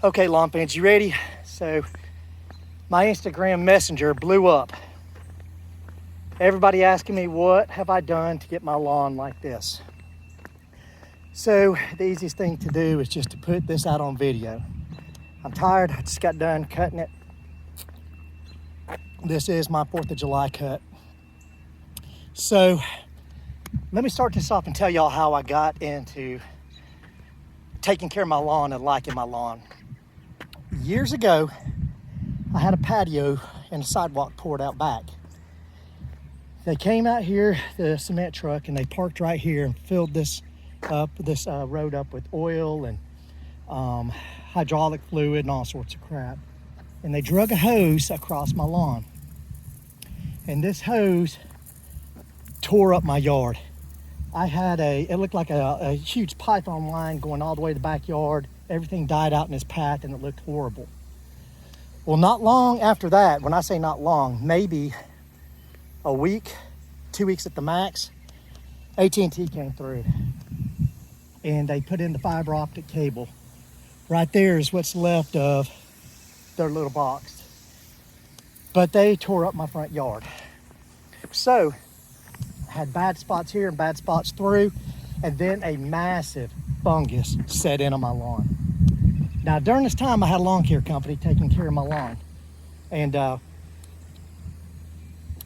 Okay, lawn fans, you ready? So my Instagram messenger blew up. Everybody asking me, what have I done to get my lawn like this? So the easiest thing to do is just to put this out on video. I'm tired, I just got done cutting it. This is my 4th of July cut. So let me start this off and tell y'all how I got into taking care of my lawn and liking my lawn. Years ago, I had a patio and a sidewalk poured out back. They came out here, the cement truck, and they parked right here and filled this road up with oil and hydraulic fluid and all sorts of crap. And they drug a hose across my lawn. And this hose tore up my yard. I had it looked like a huge python line going all the way to the backyard. Everything died out in this path and it looked horrible. Well, not long after that, when I say not long, maybe a week, 2 weeks at the max, AT&T came through and they put in the fiber optic cable. Right there is what's left of their little box. But they tore up my front yard. So I had bad spots here and bad spots through, and then a massive fungus set in on my lawn. Now during this time I had a lawn care company taking care of my lawn, and I'm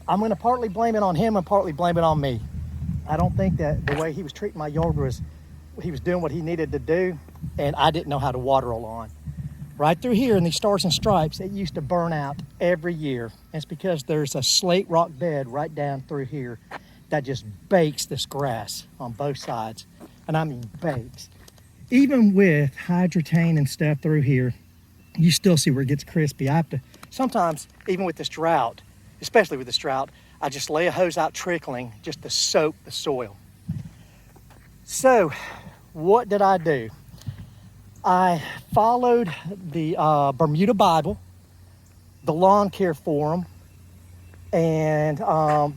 going to partly blame it on him and partly blame it on me. I don't think that the way he was treating my yard was, he was doing what he needed to do, and I didn't know how to water a lawn. Right through here in these stars and stripes, it used to burn out every year. And it's because there's a slate rock bed right down through here that just bakes this grass on both sides. And I mean bakes. Even with hydrotane and stuff through here, you still see where it gets crispy. I have to, sometimes, even with this drought, especially with this drought, I just lay a hose out trickling just to soak the soil. So, what did I do? I followed the Bermuda Bible, the lawn care forum, and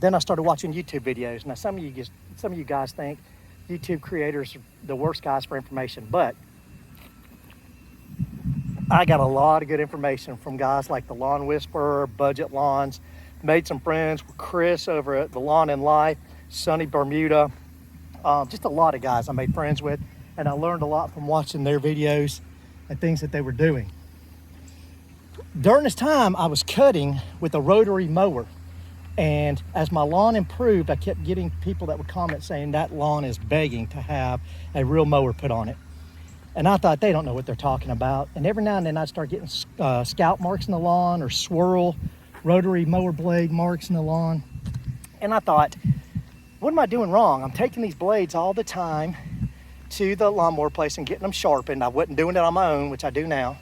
then I started watching YouTube videos. Now, some of you guys think YouTube creators are the worst guys for information, but I got a lot of good information from guys like the Lawn Whisperer, Budget Lawns. Made some friends with Chris over at the Lawn and Life, Sunny Bermuda. Just a lot of guys I made friends with, and I learned a lot from watching their videos and things that they were doing. During this time, I was cutting with a rotary mower. And as my lawn improved, I kept getting people that would comment saying that lawn is begging to have a real mower put on it. And I thought, they don't know what they're talking about. And every now and then I'd start getting scalp marks in the lawn or swirl rotary mower blade marks in the lawn. And I thought, what am I doing wrong? I'm taking these blades all the time to the lawnmower place and getting them sharpened. I wasn't doing it on my own, which I do now.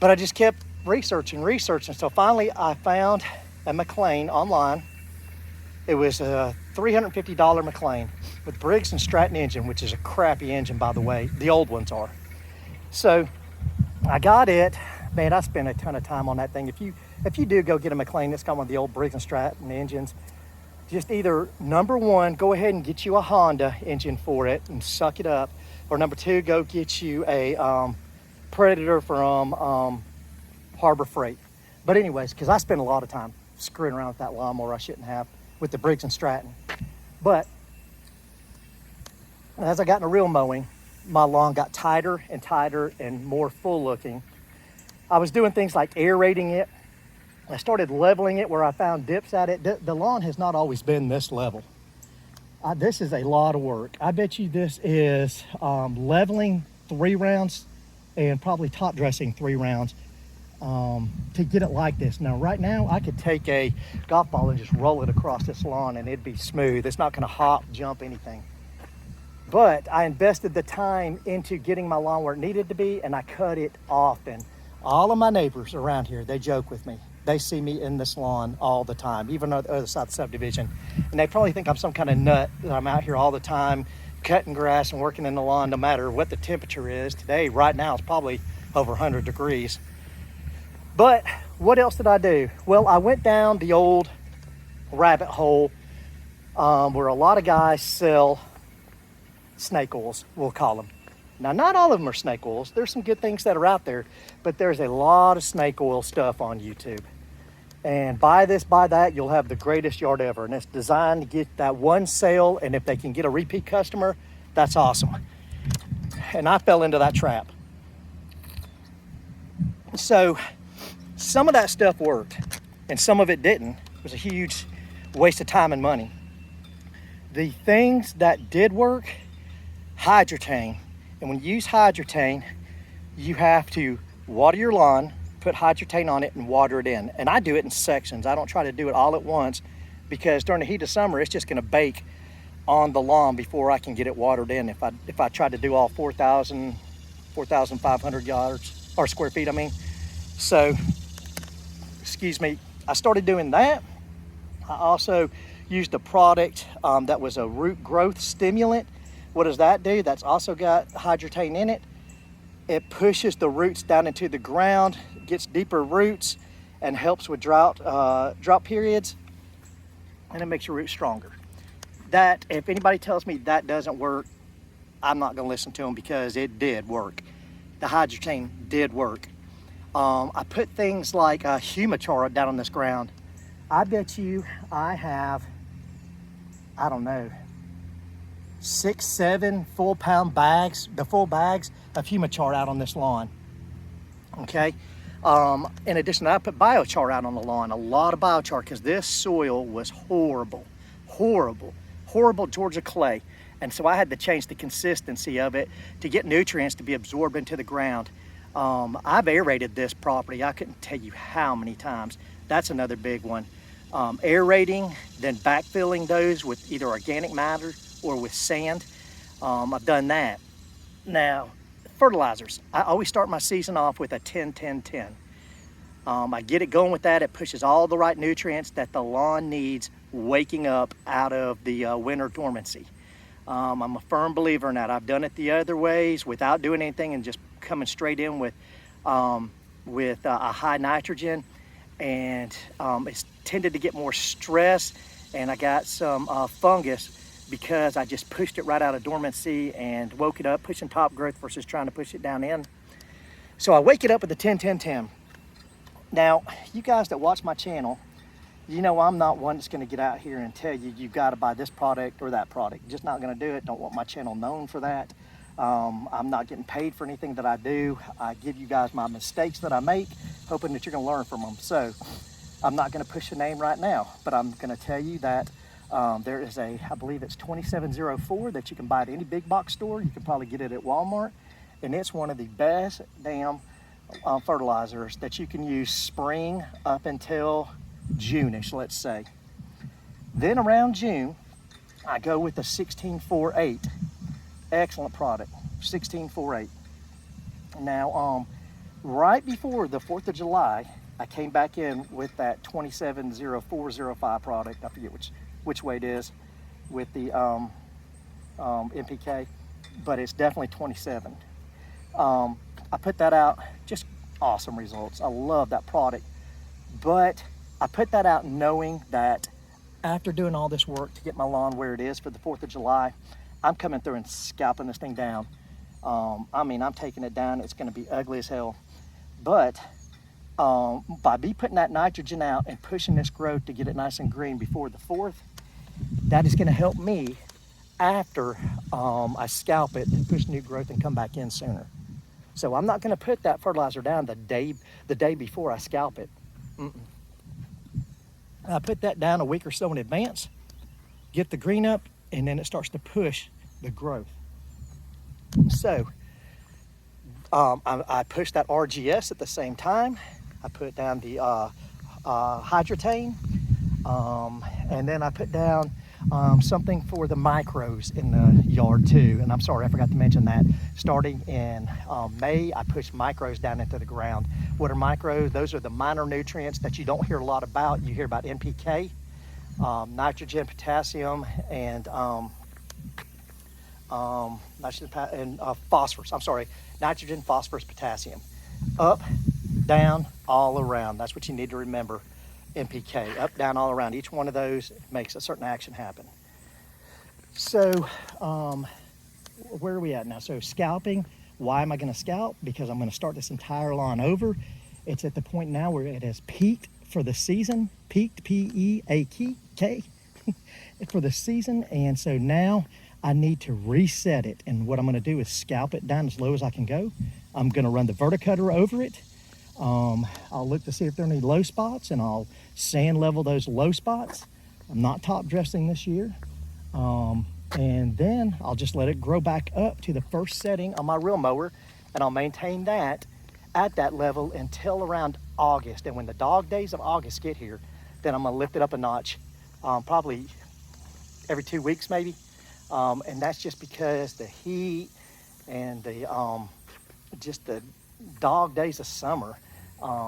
But I just kept researching. So finally I found a McLean online. It was a $350 McLean with Briggs & Stratton engine, which is a crappy engine, by the way. The old ones are. So I got it. Man, I spent a ton of time on that thing. If you do go get a McLean that's got one of the old Briggs & Stratton engines, just either number one, go ahead and get you a Honda engine for it and suck it up, or number two, go get you a Predator from Harbor Freight. But anyways, because I spent a lot of time screwing around with that lawnmower I shouldn't have with the Briggs & Stratton. But as I got into real mowing, my lawn got tighter and tighter and more full looking. I was doing things like aerating it. I started leveling it where I found dips at it. The lawn has not always been this level. This is a lot of work. I bet you this is leveling 3 rounds and probably top dressing 3 rounds to get it like this. Now, right now, I could take a golf ball and just roll it across this lawn and it'd be smooth. It's not gonna hop, jump, anything. But I invested the time into getting my lawn where it needed to be, and I cut it often. All of my neighbors around here, they joke with me. They see me in this lawn all the time, even on the other side of the subdivision. And they probably think I'm some kind of nut, that I'm out here all the time cutting grass and working in the lawn no matter what the temperature is. Today, right now, it's probably over 100 degrees. But what else did I do? Well, I went down the old rabbit hole where a lot of guys sell snake oils, we'll call them. Now, not all of them are snake oils. There's some good things that are out there, but there's a lot of snake oil stuff on YouTube. And buy this, buy that, you'll have the greatest yard ever. And it's designed to get that one sale, and if they can get a repeat customer, that's awesome. And I fell into that trap. So some of that stuff worked, and some of it didn't. It was a huge waste of time and money. The things that did work, hydrotane. And when you use hydrotane, you have to water your lawn, put hydrotane on it, and water it in. And I do it in sections. I don't try to do it all at once, because during the heat of summer, it's just gonna bake on the lawn before I can get it watered in. If I try to do all 4,500 yards, or square feet, I mean. So, excuse me, I started doing that. I also used a product that was a root growth stimulant. What does that do? That's also got hydrotane in it. It pushes the roots down into the ground, gets deeper roots, and helps with drought periods, and it makes your roots stronger. That, if anybody tells me that doesn't work, I'm not gonna listen to them, because it did work. The hydrotane did work. I put things like humichar down on this ground. I bet you I have, I don't know, 6, 7 full-pound bags, the full bags of humichar out on this lawn. Okay. In addition to that, I put biochar out on the lawn, a lot of biochar, because this soil was horrible, horrible Georgia clay. And so I had to change the consistency of it to get nutrients to be absorbed into the ground. I've aerated this property. I couldn't tell you how many times. That's another big one. Aerating, then backfilling those with either organic matter or with sand. I've done that. Now, fertilizers. I always start my season off with a 10-10-10. I get it going with that. It pushes all the right nutrients that the lawn needs waking up out of the winter dormancy. I'm a firm believer in that. I've done it the other ways without doing anything and just coming straight in with a high nitrogen, and it's tended to get more stress, and I got some fungus because I just pushed it right out of dormancy and woke it up, pushing top growth versus trying to push it down in. So I wake it up with the 10-10-10. Now, you guys that watch my channel, you know I'm not one that's going to get out here and tell you you've got to buy this product or that product. Just not going to do it. Don't want my channel known for that. I'm not getting paid for anything that I do. I give you guys my mistakes that I make, hoping that you're going to learn from them. So I'm not going to push a name right now, but I'm going to tell you that there is I believe it's 2704 that you can buy at any big box store. You can probably get it at Walmart, and it's one of the best damn fertilizers that you can use spring up until June-ish, let's say. Then around June, I go with the 1648. Excellent product, 1648. Now, right before the 4th of July, I came back in with that 270405 product. I forget which way it is with the NPK, but it's definitely 27. I put that out, just awesome results. I love that product, but I put that out knowing that after doing all this work to get my lawn where it is for the 4th of July, I'm coming through and scalping this thing down. I mean, I'm taking it down. It's gonna be ugly as hell. But by me putting that nitrogen out and pushing this growth to get it nice and green before the 4th, that is gonna help me after I scalp it and push new growth and come back in sooner. So I'm not gonna put that fertilizer down the day before I scalp it. I put that down a week or so in advance, get the green up, and then it starts to push the growth. So I pushed that RGS at the same time. I put down the hydrotane, and then I put down something for the micros in the yard too. And I'm sorry, I forgot to mention that. Starting in May, I pushed micros down into the ground. What are micros? Those are the minor nutrients that you don't hear a lot about. You hear about NPK, nitrogen, potassium, and phosphorus. I'm sorry, nitrogen, phosphorus, potassium. Up, down, all around. That's what you need to remember. NPK, up, down, all around. Each one of those makes a certain action happen. So where are we at now? So scalping, why am I gonna scalp? Because I'm gonna start this entire lawn over. It's at the point now where it has peaked for the season, peaked, P-E-A-K, for the season. And so now I need to reset it. And what I'm gonna do is scalp it down as low as I can go. I'm gonna run the verticutter over it. I'll look to see if there are any low spots, and I'll sand level those low spots. I'm not top dressing this year. And then I'll just let it grow back up to the first setting on my reel mower, and I'll maintain that at that level until around August. And when the dog days of August get here, then I'm gonna lift it up a notch, probably every 2 weeks maybe. And that's just because the heat and the just the dog days of summer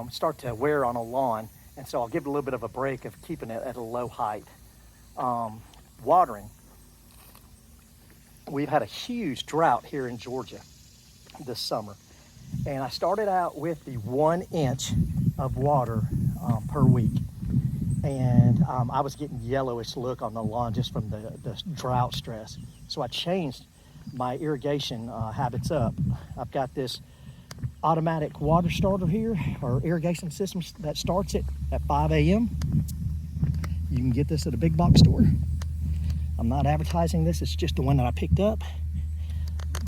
start to wear on a lawn. And so I'll give it a little bit of a break of keeping it at a low height. Watering. We've had a huge drought here in Georgia this summer. And I started out with the 1 inch of water per week. And I was getting yellowish look on the lawn just from the drought stress. So I changed my irrigation habits up. I've got this automatic water starter here, or irrigation system that starts it at 5 a.m. You can get this at a big box store. I'm not advertising this, it's just the one that I picked up.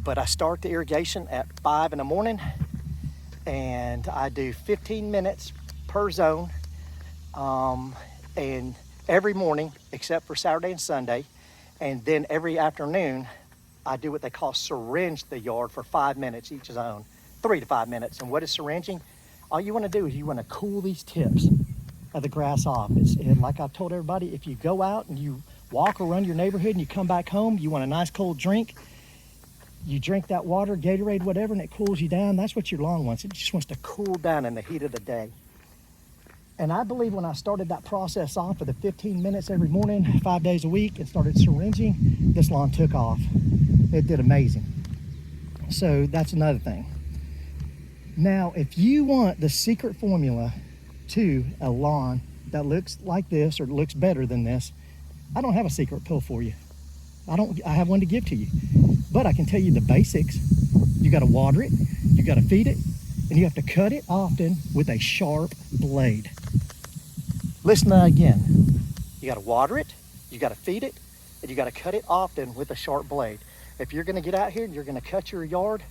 But I start the irrigation at 5 in the morning, and I do 15 minutes per zone, and every morning except for Saturday and Sunday. And then every afternoon I do what they call syringe the yard for 5 minutes each zone, 3 to 5 minutes. And what is syringing? All you want to do is you want to cool these tips of the grass off. And like I've told everybody, if you go out and you walk around your neighborhood and you come back home, you want a nice cold drink. You drink that water, Gatorade, whatever, and it cools you down. That's what your lawn wants. It just wants to cool down in the heat of the day. And I believe when I started that process off for the 15 minutes every morning, 5 days a week, and started syringing, this lawn took off. It did amazing. So that's another thing. Now, if you want the secret formula to a lawn that looks like this or looks better than this, I don't have a secret pill for you. I have one to give to you. But I can tell you the basics. You gotta water it, you gotta feed it, and you have to cut it often with a sharp blade. Listen to that again. You gotta water it, you gotta feed it, and you gotta cut it often with a sharp blade. If you're gonna get out here and you're gonna cut your yard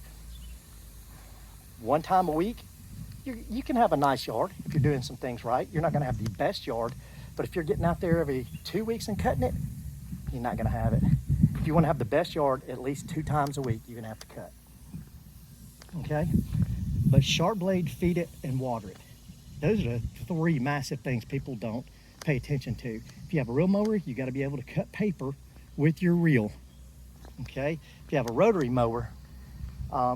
1 time a week, you can have a nice yard if you're doing some things right. You're not gonna have the best yard, but if you're getting out there every 2 weeks and cutting it, you're not gonna have it. If you wanna have the best yard, at least 2 times a week, you're gonna have to cut. Okay? But sharp blade, feed it, and water it. Those are the 3 massive things people don't pay attention to. If you have a reel mower, you gotta be able to cut paper with your reel. Okay? If you have a rotary mower,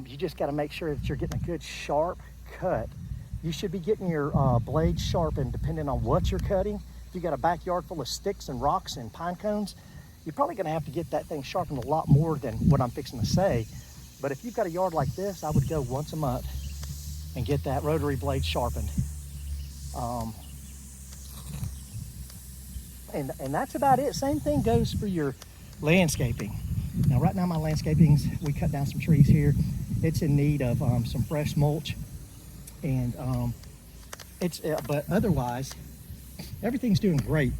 you just gotta make sure that you're getting a good sharp cut. You should be getting your blade sharpened depending on what you're cutting. If you got a backyard full of sticks and rocks and pine cones, you're probably gonna have to get that thing sharpened a lot more than what I'm fixing to say. But if you've got a yard like this, I would go once a month and get that rotary blade sharpened. And that's about it. Same thing goes for your landscaping. Now right now my landscaping's, we cut down some trees here. It's in need of some fresh mulch. And but otherwise, everything's doing great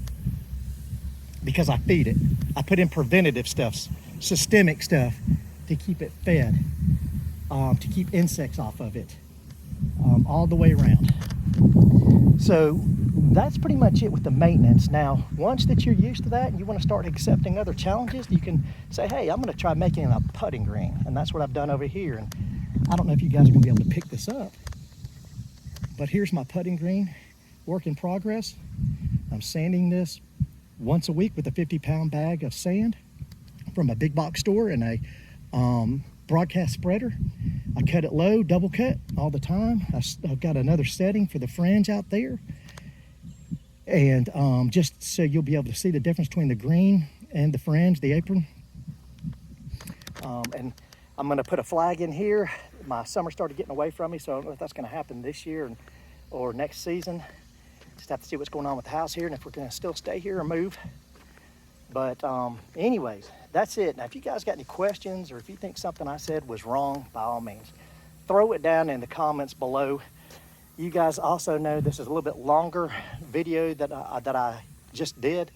because I feed it. I put in preventative stuff, systemic stuff to keep it fed, to keep insects off of it, all the way around. So that's pretty much it with the maintenance. Now, once that you're used to that and you want to start accepting other challenges, you can say, hey, I'm going to try making a putting green. And that's what I've done over here. And I don't know if you guys are going to be able to pick this up, but here's my putting green, work in progress. I'm sanding this once a week with a 50-pound bag of sand from a big box store and a broadcast spreader. I cut it low, double cut all the time. I've got another setting for the fringe out there. And just so you'll be able to see the difference between the green and the fringe, the apron. And I'm gonna put a flag in here. My summer started getting away from me, so I don't know if that's gonna happen this year or next season. Just have to see what's going on with the house here and if we're gonna still stay here or move. But anyways, that's it. Now, if you guys got any questions or if you think something I said was wrong, by all means, throw it down in the comments below. You guys also know this is a little bit longer video that I just did.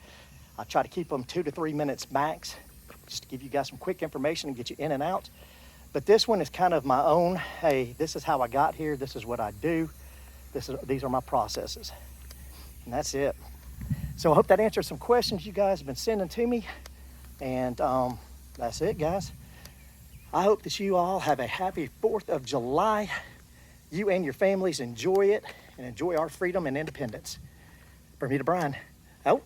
I try to keep them 2 to 3 minutes max, just to give you guys some quick information and get you in and out. But this one is kind of my own. Hey, this is how I got here. This is what I do. These are my processes. And that's it. So I hope that answers some questions you guys have been sending to me. And that's it, guys. I hope that you all have a happy 4th of July. You and your families enjoy it and enjoy our freedom and independence. Bermuda Brian, out.